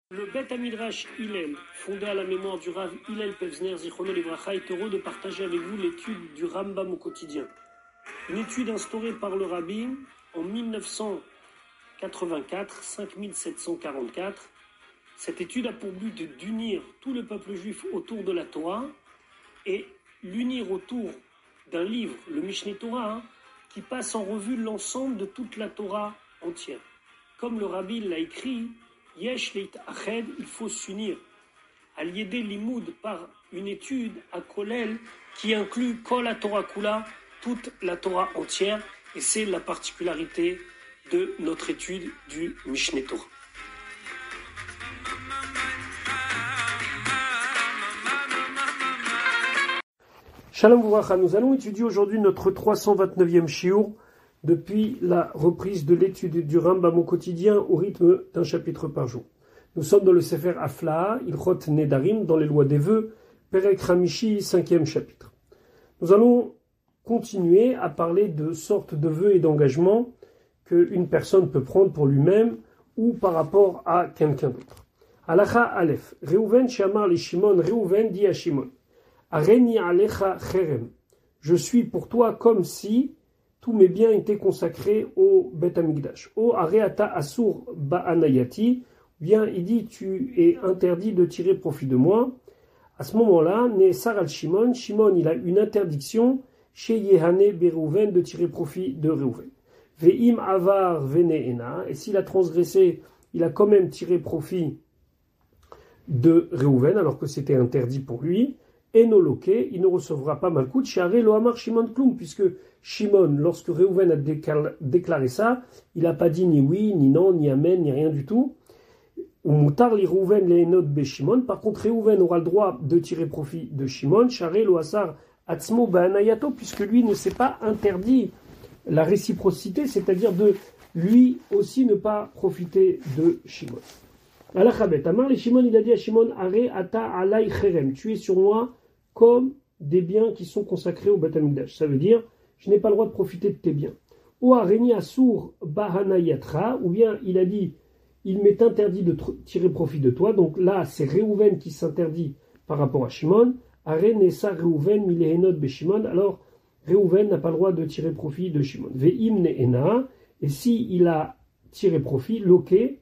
Le Bet Midrash Hillel, fondé à la mémoire du Rav Hillel Pevzner Zichrono Livracha, est heureux de partager avec vous l'étude du Rambam au quotidien. Une étude instaurée par le Rabbi en 1984, 5744. Cette étude a pour but d'unir tout le peuple juif autour de la Torah et l'unir autour d'un livre, le Mishneh Torah, qui passe en revue l'ensemble de toute la Torah entière. Comme le Rabbi l'a écrit, Yesh leit ached, il faut s'unir. Al-Yedé Limoud, par une étude à Kolel qui inclut Kol la Torah Kula, toute la Torah entière, et c'est la particularité de notre étude du Mishneh Torah. Shalom Vuracha, nous allons étudier aujourd'hui notre 329e shiur depuis la reprise de l'étude du Rambam au quotidien au rythme d'un chapitre par jour. Nous sommes dans le Sefer Aflaha, Ilchot Nedarim, dans les lois des vœux, Perek Hamishi, 5e chapitre. Nous allons continuer à parler de sortes de vœux et d'engagements qu'une personne peut prendre pour lui-même ou par rapport à quelqu'un d'autre. Halacha Aleph, Reuven Shamar le Shimon, Reuven dit à Shimon, Areni Alecha Cherem, je suis pour toi comme si tous mes biens étaient consacrés au Bet Hamikdash. O Areata Asur Ba'anayati, bien il dit tu es interdit de tirer profit de moi. À ce moment-là, né Saral Shimon, Shimon il a une interdiction chez Yehane Berouven de tirer profit de Reuven. Ve'im Avar Veneena, et s'il a transgressé, il a quand même tiré profit de Reuven alors que c'était interdit pour lui. Enoloke, il ne recevra pas malkout, Share Lohamar Shimon Klum, puisque Shimon, lorsque Reuven a déclaré ça, il n'a pas dit ni oui, ni non, ni amen, ni rien du tout. Ou Moutar li Reuven leenot be Shimon, par contre Reuven aura le droit de tirer profit de Shimon, Share Loasar Atzmo Ba'anayato, puisque lui ne s'est pas interdit la réciprocité, c'est-à-dire de lui aussi ne pas profiter de Shimon. Alachabet, Amar les Shimon, il a dit à Shimon, Are ata alay cherem, tu es sur moi comme des biens qui sont consacrés au Bet Hamikdash. Ça veut dire, je n'ai pas le droit de profiter de tes biens. Ou areni asur bahanayatra, ou bien il a dit, il m'est interdit de tirer profit de toi. Donc là, c'est Reuven qui s'interdit par rapport à Shimon. Are nesa Reuven milehenot be Shimon. Alors, Reuven n'a pas le droit de tirer profit de Shimon. Ve'im ne'ena, et si il a tiré profit, loké,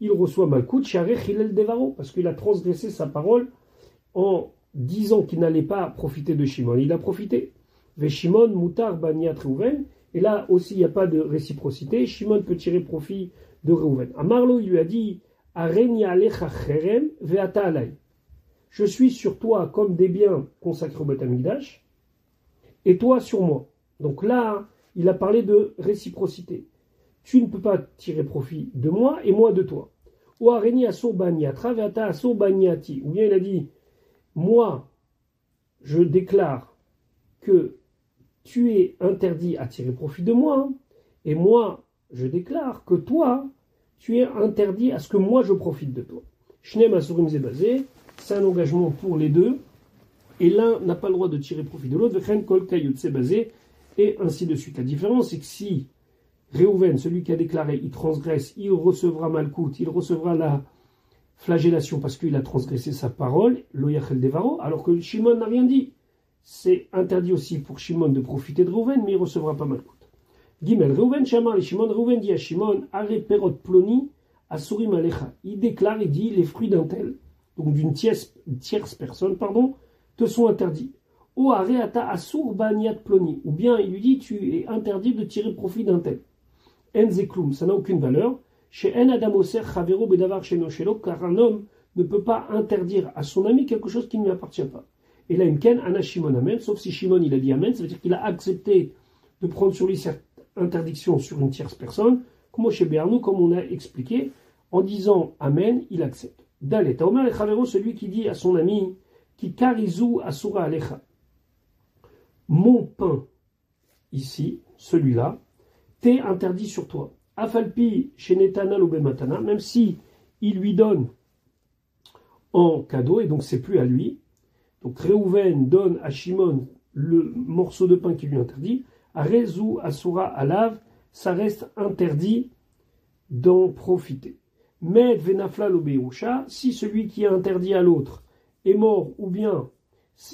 il reçoit malkout, Sharech Hillel Devaro, parce qu'il a transgressé sa parole en disant qu'il n'allait pas profiter de Shimon. Il a profité. Ve Shimon Moutar Baniat Reuven, et là aussi il n'y a pas de réciprocité. Shimon peut tirer profit de Reuven. Amarlo, il lui a dit, Areni Alecha Cherem Veata Alay. Je suis sur toi comme des biens consacrés au Bet Hamikdash, et toi sur moi. Donc là, il a parlé de réciprocité. Tu ne peux pas tirer profit de moi et moi de toi. Ou areni asur baniatra veata asur baniati. Ou bien il a dit, moi, je déclare que tu es interdit à tirer profit de moi, et moi, je déclare que toi, tu es interdit à ce que moi je profite de toi. Shneim asurim zebazé, c'est un engagement pour les deux, et l'un n'a pas le droit de tirer profit de l'autre, vechem kol kayut zebazé, et ainsi de suite. La différence, c'est que si Reuven, celui qui a déclaré, il transgresse, il recevra malkout, il recevra la flagellation parce qu'il a transgressé sa parole, lo yachel devaro, alors que Shimon n'a rien dit. C'est interdit aussi pour Shimon de profiter de Reuven, mais il ne recevra pas malkout. Gimel, Reuven shamar, Shimon, Reuven dit à Shimon, are perot ploni, asurim alecha. Il déclare, il dit, les fruits d'un tel, donc d'une tierce personne, te sont interdits. O areata asur baniat ploni, ou bien il lui dit, tu es interdit de tirer profit d'un tel. Enzeklum, ça n'a aucune valeur. Chez En Adam Oser Chavero Bedavar Sheno Shelo, car un homme ne peut pas interdire à son ami quelque chose qui ne lui appartient pas. Et là, Imken, Ana Shimon Amen, sauf si Shimon il a dit Amen, ça veut dire qu'il a accepté de prendre sur lui cette interdiction sur une tierce personne, comme chez Béarnou, comme on a expliqué, en disant Amen, il accepte. Dalet, Omer et Chavero, celui qui dit à son ami, qui karizou asura alecha, mon pain, ici, celui-là, t'es interdit sur toi. Afalpi chez Netanel ou Bematana, même si il lui donne en cadeau, et donc c'est plus à lui. Donc Reuven donne à Shimon le morceau de pain qui lui interdit. À Rezou, Asura, Alav, ça reste interdit d'en profiter. Med venafla l'obéusha, si celui qui a interdit à l'autre est mort, ou bien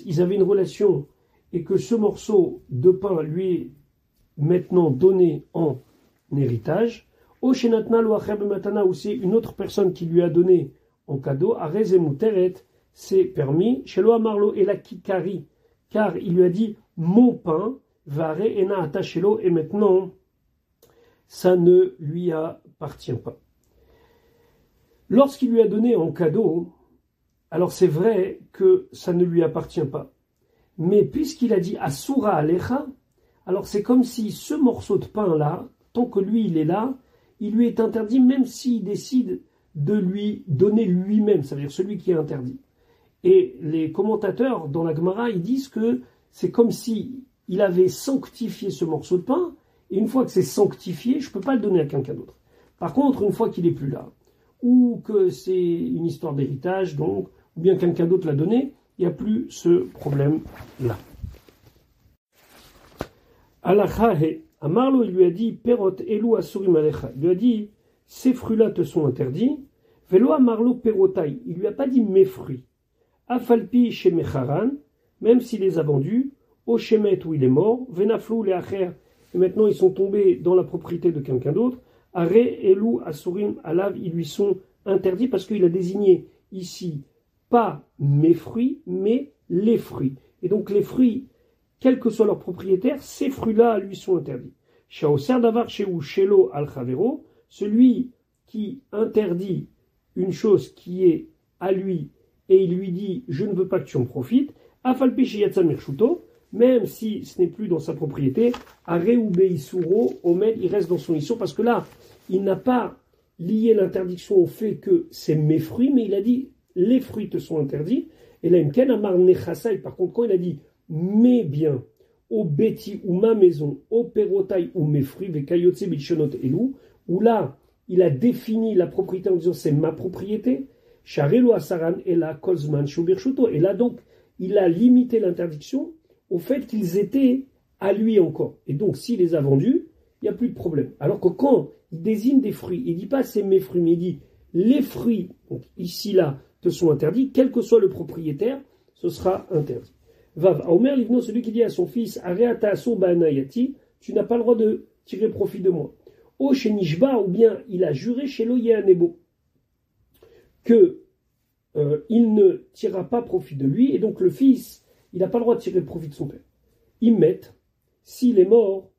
ils avaient une relation et que ce morceau de pain lui est maintenant donné en héritage, ou shenatna lo acher b'matana, ou c'est une autre personne qui lui a donné en cadeau, arez emuteret, c'est permis, shelo amarlo et la kikari, car il lui a dit mon pain, vare ena atachelo, et maintenant ça ne lui appartient pas. Lorsqu'il lui a donné en cadeau, alors c'est vrai que ça ne lui appartient pas. Mais puisqu'il a dit Asura Alecha, alors c'est comme si ce morceau de pain-là, tant que lui il est là, il lui est interdit même s'il décide de lui donner lui-même, ça veut dire celui qui est interdit. Et les commentateurs dans la Gemara, ils disent que c'est comme si il avait sanctifié ce morceau de pain, et une fois que c'est sanctifié, je ne peux pas le donner à quelqu'un d'autre. Par contre, une fois qu'il n'est plus là, ou que c'est une histoire d'héritage, donc, ou bien quelqu'un d'autre l'a donné, il n'y a plus ce problème-là. Alachahe, Amarlo, il lui a dit, Perot elu asurim alecha. Il lui a dit, ces fruits-là te sont interdits. Velo Amarlo perotai. Il lui a pas dit mes fruits. Afalpi chez Mecharan, même s'il les a vendus, au Shemet où il est mort, Venaflou les acher, et maintenant ils sont tombés dans la propriété de quelqu'un d'autre. Are elu asurim alav, ils lui sont interdits parce qu'il a désigné ici pas mes fruits, mais les fruits. Et donc les fruits, quel que soit leur propriétaire, ces fruits-là lui sont interdits. Shaoser davar sheu shelo al chavero, celui qui interdit une chose qui est à lui et il lui dit je ne veux pas que tu en profites, afalpi sheyatsa mirshuto, même si ce n'est plus dans sa propriété, areube isuro omed, il reste dans son issur parce que là il n'a pas lié l'interdiction au fait que c'est mes fruits, mais il a dit les fruits te sont interdits. Et là, Imken Amar Nechasai, par contre, quand il a dit mes biens, au beti ou ma maison, au perotai ou mes fruits, vekayotse bilshonot elu, où là, il a défini la propriété en disant c'est ma propriété, Sharelo Asaran et la Kozman Shubirshuto. Et là, donc, il a limité l'interdiction au fait qu'ils étaient à lui encore. Et donc, s'il les a vendus, il n'y a plus de problème. Alors que quand il désigne des fruits, il ne dit pas c'est mes fruits, mais il dit les fruits, donc ici, là, te sont interdits, quel que soit le propriétaire, ce sera interdit. Vav, Omer Livno, celui qui dit à son fils, Areata Aso Baanayati, tu n'as pas le droit de tirer profit de moi. O Shenishba, ou bien il a juré chez Loyeanebo, que il ne tirera pas profit de lui, et donc le fils, il n'a pas le droit de tirer profit de son père. Immet, s'il est mort,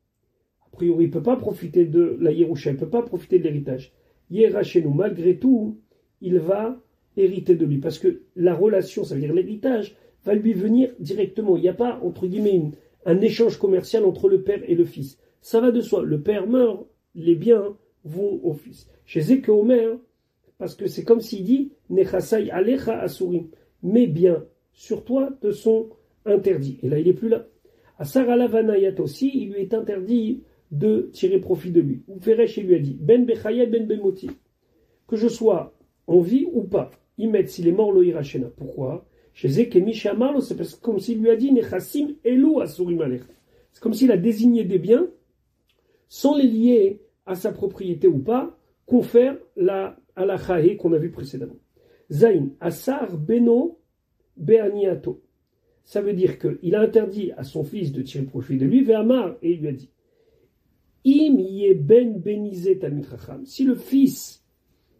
a priori il ne peut pas profiter de la Yerusha, il ne peut pas profiter de l'héritage. Yerachenu, malgré tout, il va hériter de lui, parce que la relation, ça veut dire l'héritage, va lui venir directement. Il n'y a pas, entre guillemets, un échange commercial entre le père et le fils. Ça va de soi. Le père meurt, les biens vont au fils. Chez Zeke Omer, parce que c'est comme s'il dit Nechasai alecha asurim, mes biens sur toi te sont interdits. Et là, il n'est plus là. À Sarah Lavanayat aussi, il lui est interdit de tirer profit de lui. Ou Feresh, il lui a dit Ben Bechaya, Ben Bemoti, que je sois en vie ou pas. Imet, s'il est mort, lo irachena. Pourquoi? Chez Zekemi Shamarlo, c'est comme s'il lui a dit Nechassim elu asurim alecha. C'est comme s'il a désigné des biens sans les lier à sa propriété ou pas, confère la halachahe qu'on a vu précédemment. Zain, Asar Beno Beaniato. Ça veut dire qu'il a interdit à son fils de tirer profit de lui, Ve'amar, et il lui a dit Im ye ben benizet amitracham. Si le fils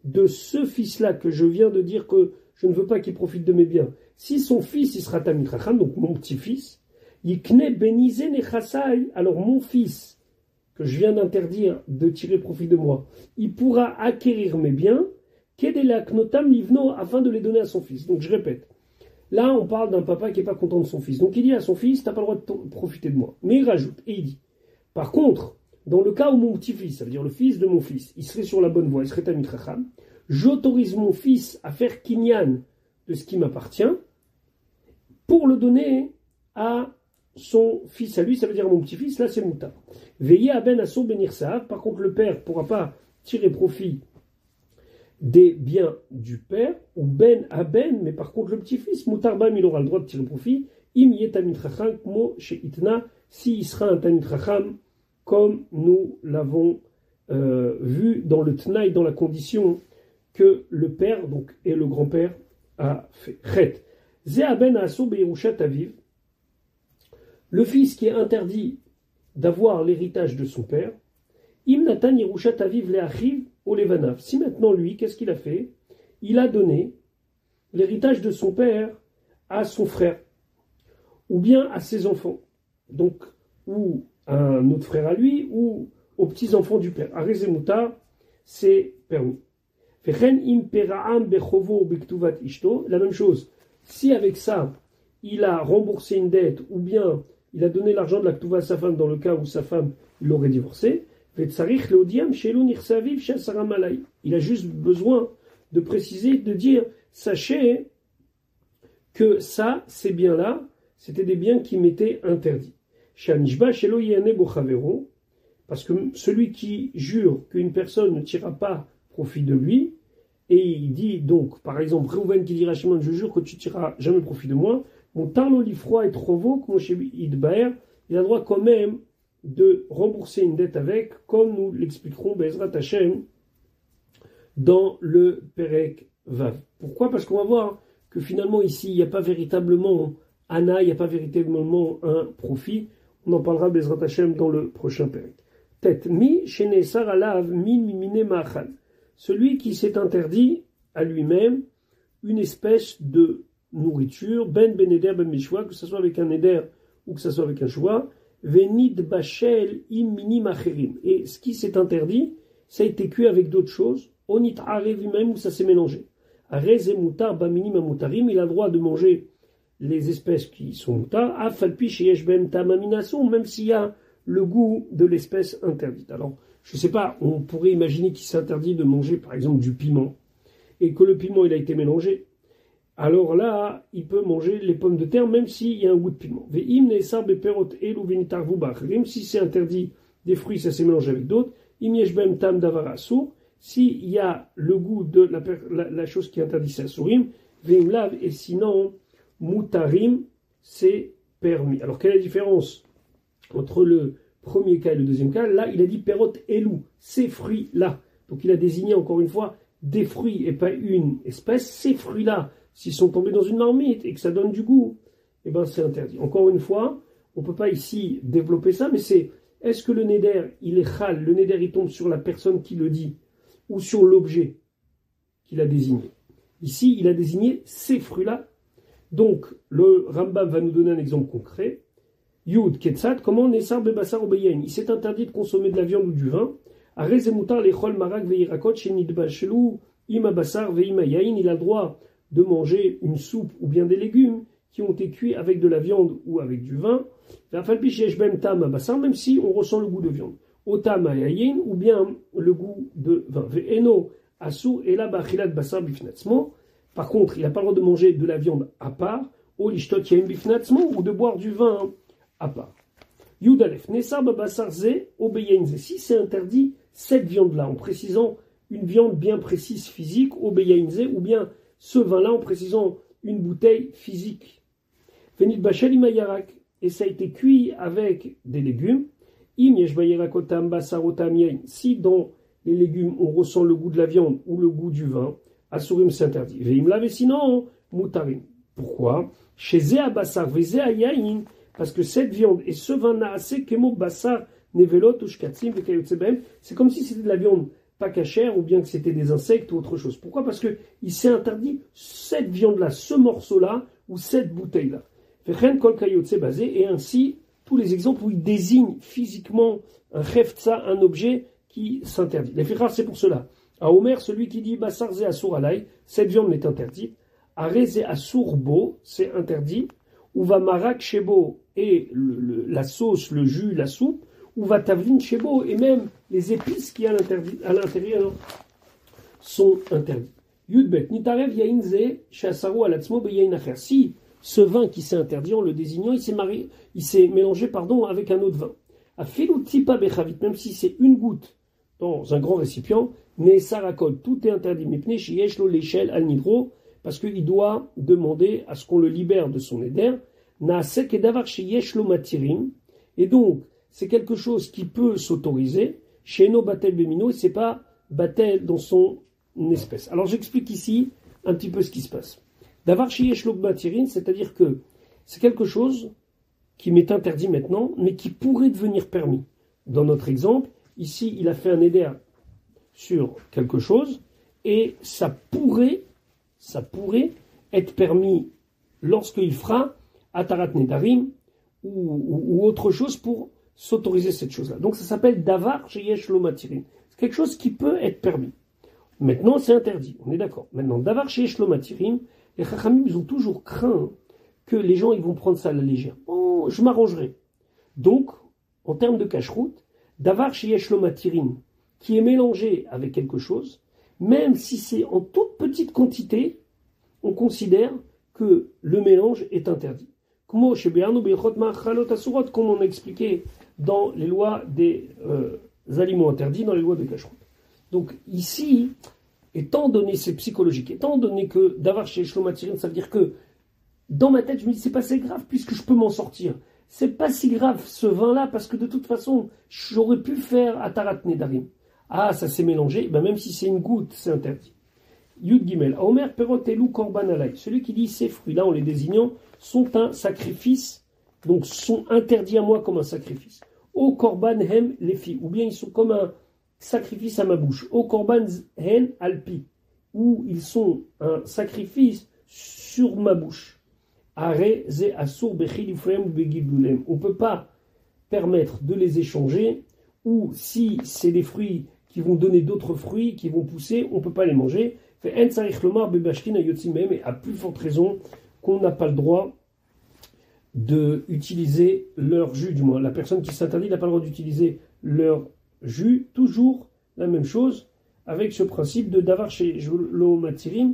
de ce fils-là que je viens de dire que je ne veux pas qu'il profite de mes biens, si son fils il sera tamitracham, donc mon petit-fils, yikne benizé nechasai, alors mon fils que je viens d'interdire de tirer profit de moi, il pourra acquérir mes biens, kedelaknotam livno, afin de les donner à son fils. Donc je répète, là on parle d'un papa qui n'est pas content de son fils. Donc il dit à son fils, tu n'as pas le droit de profiter de moi. Mais il rajoute, et il dit, par contre, dans le cas où mon petit-fils, ça veut dire le fils de mon fils, il serait sur la bonne voie, il serait tamitracham, j'autorise mon fils à faire kinyan de ce qui m'appartient pour le donner à son fils à lui, ça veut dire à mon petit-fils, là c'est mouta. Veillez à ben asso benir saav, par contre le père ne pourra pas tirer profit des biens du père, ou ben à ben, mais par contre le petit-fils, mutarbam, il aura le droit de tirer profit, im yetamitracham mo chez itna, s'il sera un tamitracham, comme nous l'avons vu dans le Tnaï, dans la condition que le père donc, et le grand-père a fait. Chet. Ze'aben aso beirushat aviv. Le fils qui est interdit d'avoir l'héritage de son père. Im natan yerushat aviv le'achiv ou levanav. Si maintenant lui, qu'est-ce qu'il a fait? Il a donné l'héritage de son père à son frère, ou bien à ses enfants, donc, ou à un autre frère à lui, ou aux petits-enfants du père. Arezemuta, c'est permis. La même chose, si avec ça, il a remboursé une dette, ou bien il a donné l'argent de la ktuva à sa femme dans le cas où sa femme l'aurait divorcé, il a juste besoin de préciser, de dire, sachez que ça, ces biens-là, c'était des biens qui m'étaient interdits. Parce que celui qui jure qu'une personne ne tirera pas profit de lui, et il dit donc, par exemple, Réhouven qui dira à Shimon, je jure que tu ne tireras jamais profit de moi, mon tarlo l'ifroa est trop beau, comme chez Idbaer, il a le droit quand même de rembourser une dette avec, comme nous l'expliquerons, Bezrat Hashem, dans le Perek Vav. Pourquoi? Parce qu'on va voir que finalement ici, il n'y a pas véritablement Anna, il n'y a pas véritablement un profit. On en parlera Bezrat Hashem dans le prochain Perek. Tête mi shenesar alav min mimine ma'achal. Celui qui s'est interdit à lui-même une espèce de nourriture, ben eder ben mishwa, que ce soit avec un eder ou que ce soit avec un choix, venid bachel im minim acherim. Et ce qui s'est interdit, ça a été cuit avec d'autres choses, onit arev même où ça s'est mélangé. Arez et mutar baminim amutarim, il a le droit de manger les espèces qui sont mutar, afalpi sheyesh ben tamaminason, même s'il y a le goût de l'espèce interdite. Alors, je ne sais pas, on pourrait imaginer qu'il s'interdit de manger par exemple du piment, et que le piment il a été mélangé. Alors là, il peut manger les pommes de terre, même s'il y a un goût de piment. Même si c'est interdit des fruits, ça s'est mélangé avec d'autres. S'il y a le goût de la chose qui est interdite, c'est asurim. Et sinon, mutarim, c'est permis. Alors, quelle est la différence entre le premier cas et le deuxième cas? Là, il a dit perot elou, ces fruits-là. Donc, il a désigné encore une fois des fruits et pas une espèce. Ces fruits-là, s'ils sont tombés dans une marmite et que ça donne du goût, eh ben c'est interdit. Encore une fois, on ne peut pas ici développer ça, mais c'est, est-ce que le neder, il est chal, le neder, il tombe sur la personne qui le dit, ou sur l'objet qu'il a désigné? Ici, il a désigné ces fruits-là. Donc, le Rambam va nous donner un exemple concret. Yud, Ketzat, comment Nessar Bebassar Obeyen? Il s'est interdit de consommer de la viande ou du vin. Arezemutar lechol marak veirakot shenidbashelu ima basar veima yain. Il a le droit de manger une soupe ou bien des légumes qui ont été cuits avec de la viande ou avec du vin. Même si on ressent le goût de viande. Otam yain ou bien le goût de vin. Ve'eno asur ela bachilat basar bifnatzmo. Par contre, il n'a pas le droit de manger de la viande à part, ou l'ishtot yain bifnatzmo, ou de boire du vin à part. Yudalef, Nessar Babasar Ze, Obeyen Ze. Si c'est interdit, cette viande-là, en précisant une viande bien précise physique, Obeyen Ze, ou bien ce vin-là, en précisant une bouteille physique. Venit Bachel Imayarak, et ça a été cuit avec des légumes. Im Yesh Bayarakotam Basarotam Yain. Si dans les légumes, on ressent le goût de la viande ou le goût du vin, Asurim s'interdit. Veim lave sinon, Mutarim. Pourquoi? Chez Zéa Basar, Vezéa Yain. Parce que cette viande et ce vin naasé kemo basar nevelot ou shkatzim vekayotsebem, c'est comme si c'était de la viande pas cachère ou bien que c'était des insectes ou autre chose. Pourquoi? Parce que il s'est interdit cette viande-là, ce morceau-là ou cette bouteille-là. Fechen kol kayotse basé, et ainsi tous les exemples où il désigne physiquement un cheftza, un objet qui s'interdit. Les fichar, c'est pour cela. À Omer, celui qui dit basar ze asur alay, cette viande m'est interdite. Are ze asur bo, c'est interdit. Ou va marak shebo, et la sauce, le jus, la soupe, ou va tavlin shebo, et même les épices qui à l'intérieur sont interdits. Yudbet, nitarev yainze, shasaru alatzmo beyain acher. Si ce vin qui s'est interdit en le désignant, il s'est mélangé, avec un autre vin. A filou tipa bechavit, même si c'est une goutte dans un grand récipient, ne sarakol, tout est interdit. Mipne sheyeshlo l'échelle al nidro, parce qu'il doit demander à ce qu'on le libère de son éder. Et donc, c'est quelque chose qui peut s'autoriser. Chez nos batel bemino, et c'est pas batel dans son espèce. Alors j'explique ici un petit peu ce qui se passe. Davar sheyesh lo matirin, c'est-à-dire que c'est quelque chose qui m'est interdit maintenant, mais qui pourrait devenir permis. Dans notre exemple, ici, il a fait un éder sur quelque chose, et ça pourrait être permis lorsqu'il fera Atarat Nedarim ou autre chose pour s'autoriser cette chose-là. Donc ça s'appelle Davar Sheyesh Lo Matirin. C'est quelque chose qui peut être permis. Maintenant, c'est interdit, on est d'accord. Maintenant, Davar Sheyesh Lo Matirin, les Chachamim, ils ont toujours craint que les gens ils vont prendre ça à la légère. Oh, je m'arrangerai. Donc, en termes de cacheroute, Davar Sheyesh Lo Matirin, qui est mélangé avec quelque chose, même si c'est en toute petite quantité, on considère que le mélange est interdit. Comme on a expliqué dans les lois des aliments interdits, dans les lois des cacheroutes. Donc ici, étant donné, c'est psychologique, étant donné que Davar Sheyesh Lo Matirin, ça veut dire que dans ma tête, je me dis, c'est pas si grave puisque je peux m'en sortir. C'est pas si grave ce vin-là parce que de toute façon, j'aurais pu faire Atarat Nedarim. Ah, ça s'est mélangé, ben même si c'est une goutte, c'est interdit. Yud Gimel, Omer Perot Elou Korban Alay. Celui qui dit ces fruits-là, en les désignant, sont un sacrifice, donc sont interdits à moi comme un sacrifice. O Korban Hem Lefi, ou bien ils sont comme un sacrifice à ma bouche. O Korban Hen Alpi, ou ils sont un sacrifice sur ma bouche. On ne peut pas permettre de les échanger, ou si c'est des fruits qui vont donner d'autres fruits, qui vont pousser, on ne peut pas les manger. Et à plus forte raison qu'on n'a pas le droit d'utiliser leur jus, du moins. La personne qui s'interdit n'a pas le droit d'utiliser leur jus, toujours la même chose, avec ce principe de Davar Sheyesh Lo Matirin,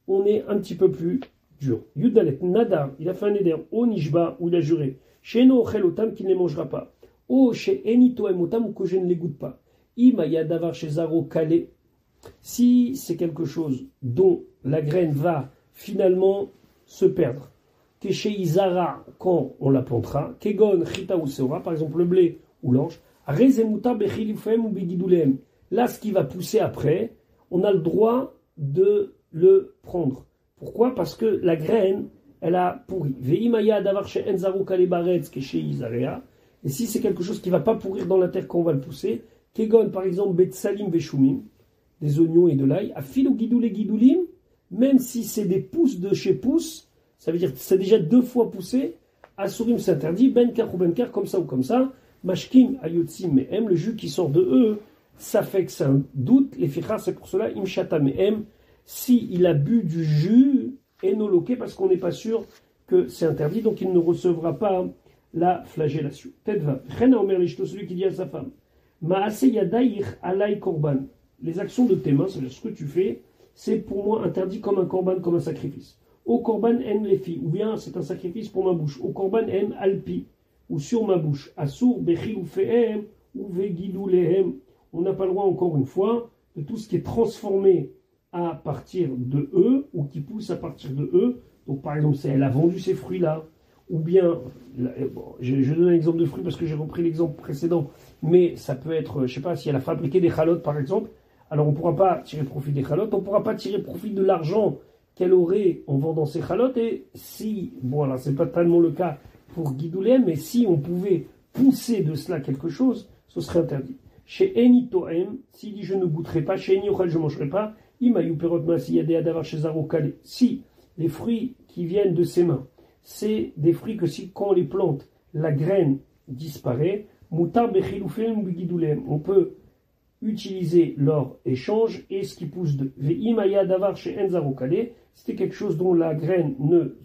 on est un petit peu plus dur. Yudalet Nadar, il a fait un éder au Nishba, où il a juré, chez No Otam, qu'il ne les mangera pas. O chez Enito Emotam, ou que je ne les goûte pas. Imaya Davar chez Zaro Kale. Si c'est quelque chose dont la graine va finalement se perdre, que chez Izara, quand on la plantera, Kegon Chita ou Seora, par exemple le blé ou l'orge, Rezemuta Bechilifem ou Begidulem. Là, ce qui va pousser après, on a le droit de le prendre. Pourquoi? Parce que la graine, elle a pourri. Veimaya Davar chez Enzaru Kale Baretz, que chez Izarea. Et si c'est quelque chose qui ne va pas pourrir dans la terre quand on va le pousser, Kegon, par exemple, Betsalim Veshumim, des oignons et de l'ail, à fil ou guidoul et guidoulim, même si c'est des pousses de chez pousse, ça veut dire que c'est déjà 2 fois poussé, Asurim s'interdit, Benkar ou Benkar, comme ça ou comme ça, Mashkim Ayotzim Mehem, le jus qui sort de eux, ça fait que c'est un doute, les fichas, c'est pour cela, Imshata Mehem, si il a bu du jus, énoloqué, parce qu'on n'est pas sûr que c'est interdit, donc il ne recevra pas la flagellation. Tedva, Chena Omer Lishto, celui qui dit à sa femme, Maase Yadaïr Alay Korban. Les actions de tes mains, c'est-à-dire ce que tu fais, c'est pour moi interdit comme un korban, comme un sacrifice. Au korban en lefi, ou bien c'est un sacrifice pour ma bouche. Au korban en alpi, ou sur ma bouche. Asur bechil ou fehem, ou vegidou lehem. On n'a pas le droit, encore une fois, de tout ce qui est transformé à partir de eux, ou qui pousse à partir de eux. Donc par exemple, elle a vendu ces fruits-là, ou bien, bon, je donne un exemple de fruit parce que j'ai repris l'exemple précédent, mais ça peut être, je sais pas, si elle a fabriqué des chalotes par exemple, alors on ne pourra pas tirer profit des chalotes, on ne pourra pas tirer profit de l'argent qu'elle aurait en vendant ses chalotes, et si, bon alors c'est pas tellement le cas pour Guidoulem, mais si on pouvait pousser de cela quelque chose, ce serait interdit. Chez Eni Toem, s'il dit je ne goûterai pas, chez Eni Ochel je ne mangerai pas, Imayou Perot Masiyade Adavar chez Zaro Kale, si les fruits qui viennent de ses mains, c'est des fruits que si, quand on les plante, la graine disparaît, Moutar Bechiloufem Guidoulem, on peut utiliser leur échange et ce qui pousse de Veimaya Davar chez Enzarokale, c'était quelque chose dont la graine ne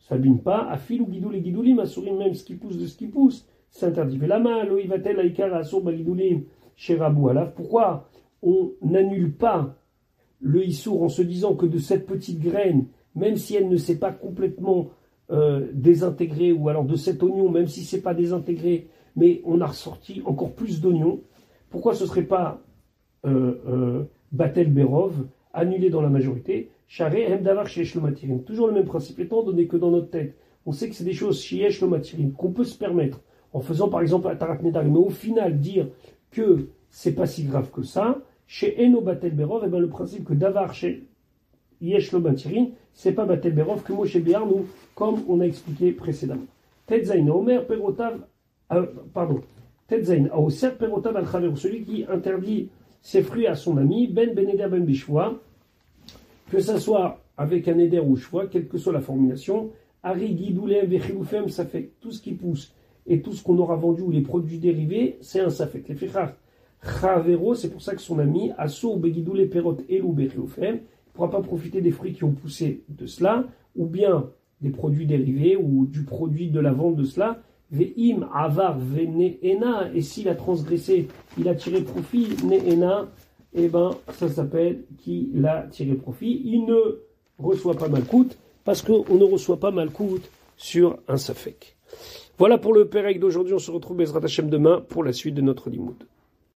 s'abîme pas, à fil ou guidoul et guidoulim, à souris même ce qui pousse de ce qui pousse, c'est interdit. Velama, loivatel, aikar, asur, bagidoulim, chez Rabou Alaf. Pourquoi on n'annule pas le issour en se disant que de cette petite graine, même si elle ne s'est pas complètement désintégrée, ou alors de cet oignon, même si c'est pas désintégré, mais on a ressorti encore plus d'oignons, pourquoi ce ne serait pas Batel Berov, annulé dans la majorité, Charé Hemdavar Sheyesh Lo Matirin. Toujours le même principe, étant donné que dans notre tête, on sait que c'est des choses Sheyesh Lo Matirin, qu'on peut se permettre, en faisant par exemple Atarat Nedarim, mais au final dire que c'est pas si grave que ça, Chez Eno Batel Berov, eh ben, le principe que Davar chez Yesh Lo Batirin, c'est pas Batel Berov que Moshe Béarnou, comme on a expliqué précédemment. Tetzain Omer Perotav, Tetzain Aoser Perotav al Chaver, celui qui interdit ses fruits à son ami, Ben Beneder Ben Bishwa, que ça soit avec un éder ou choix, quelle que soit la formulation, Ari Gidoulem Vechiloufem, ça fait tout ce qui pousse et tout ce qu'on aura vendu ou les produits dérivés, c'est un safek. Les fichar Chavero, c'est pour ça que son ami, Asso Begidoule Perot Elou Bechiloufem, ne pourra pas profiter des fruits qui ont poussé de cela, ou bien des produits dérivés ou du produit de la vente de cela. Ve'im Avar Ve'ne'ena, et s'il a transgressé, il a tiré profit, Ne'ena, eh ben, ça s'appelle qu'il a tiré profit. Il ne reçoit pas malcoute, parce qu'on ne reçoit pas malcoute sur un safek. Voilà pour le Pérec d'aujourd'hui. On se retrouve Bezrat Hashem demain pour la suite de notre limoud.